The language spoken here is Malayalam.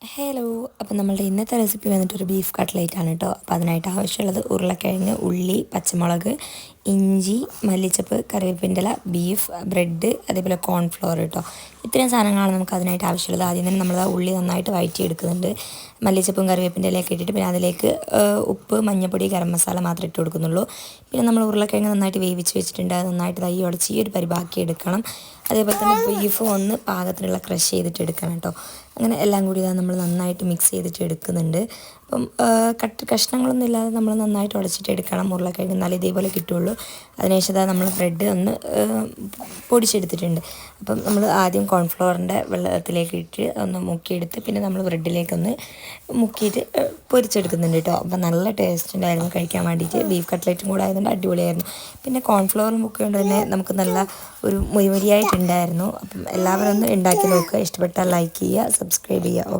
ഹലോ, അപ്പോൾ നമ്മളുടെ ഇന്നത്തെ റെസിപ്പി വന്നിട്ടൊരു ബീഫ് കട്ട്ലേറ്റ് ആണ് കേട്ടോ. അപ്പോൾ അതിനായിട്ട് ആവശ്യമുള്ളത് ഉരുളക്കിഴങ്ങ്, ഉള്ളി, പച്ചമുളക്, ഇഞ്ചി, മല്ലിച്ചപ്പ്, കറിവേപ്പിൻ്റെ ഇല, ബീഫ്, ബ്രെഡ്, അതേപോലെ കോൺഫ്ലോർ കേട്ടോ. ഇത്രയും സാധനങ്ങളാണ് നമുക്ക് അതിനായിട്ട് ആവശ്യമുള്ളത്. ആദ്യം തന്നെ നമ്മൾ ഉള്ളി നന്നായിട്ട് വഴറ്റിയെടുക്കുന്നുണ്ട്. മല്ലിച്ചപ്പും കറിവേപ്പിൻ്റെ ഇലയൊക്കെ ഇട്ടിട്ട് പിന്നെ അതിലേക്ക് ഉപ്പ്, മഞ്ഞൾപ്പൊടി, ഗരം മസാല മാത്രമേ ഇട്ട് കൊടുക്കുന്നുള്ളൂ. പിന്നെ നമ്മൾ ഉരുളക്കിഴങ്ങ് നന്നായിട്ട് വേവിച്ച് വെച്ചിട്ടുണ്ട്. അത് നന്നായിട്ട് തൈ ഉടച്ച് ഈ ഒരു പരിവാക്കി എടുക്കണം. അതേപോലെ തന്നെ ബീഫ് ഒന്ന് പാകത്തിനുള്ള ക്രഷ് ചെയ്തിട്ട് എടുക്കണം കേട്ടോ. അങ്ങനെ എല്ലാം കൂടി നമ്മൾ നന്നായിട്ട് മിക്സ് ചെയ്തിട്ട് എടുക്കുന്നുണ്ട്. അപ്പം കഷ്ണങ്ങളൊന്നും ഇല്ലാതെ നമ്മൾ നന്നായിട്ട് ഉടച്ചിട്ട് എടുക്കണം ഉരുളക്കിഴങ്ങ്, എന്നാലും ഇതേപോലെ കിട്ടുള്ളൂ. അതിനുശേഷം നമ്മൾ ബ്രെഡ് ഒന്ന് പൊടിച്ചെടുത്തിട്ടുണ്ട്. അപ്പം നമ്മൾ ആദ്യം കോൺഫ്ലവറിൻ്റെ വെള്ളത്തിലേക്ക് ഇട്ട് ഒന്ന് മുക്കിയെടുത്ത് പിന്നെ നമ്മൾ ബ്രെഡിലേക്കൊന്ന് മുക്കിയിട്ട് പൊരിച്ചെടുക്കുന്നുണ്ട് കേട്ടോ. അപ്പം നല്ല ടേസ്റ്റ് ഉണ്ടായിരുന്നു കഴിക്കാൻ വേണ്ടിയിട്ട്. ബീഫ് കട്ട്ലേറ്റും കൂടെ ആയതുകൊണ്ട് അടിപൊളിയായിരുന്നു. പിന്നെ കോൺഫ്ലവർ മുക്കിക്കൊണ്ട് തന്നെ നമുക്ക് നല്ല ഒരു മൊരിമൊരിയായിട്ടുണ്ടായിരുന്നു. അപ്പം എല്ലാവരും ഒന്ന് ഉണ്ടാക്കി നോക്കുക. ഇഷ്ടപ്പെട്ടാൽ ലൈക്ക് ചെയ്യുക, സബ്സ്ക്രൈബ് ചെയ്യുക. ഓക്കെ.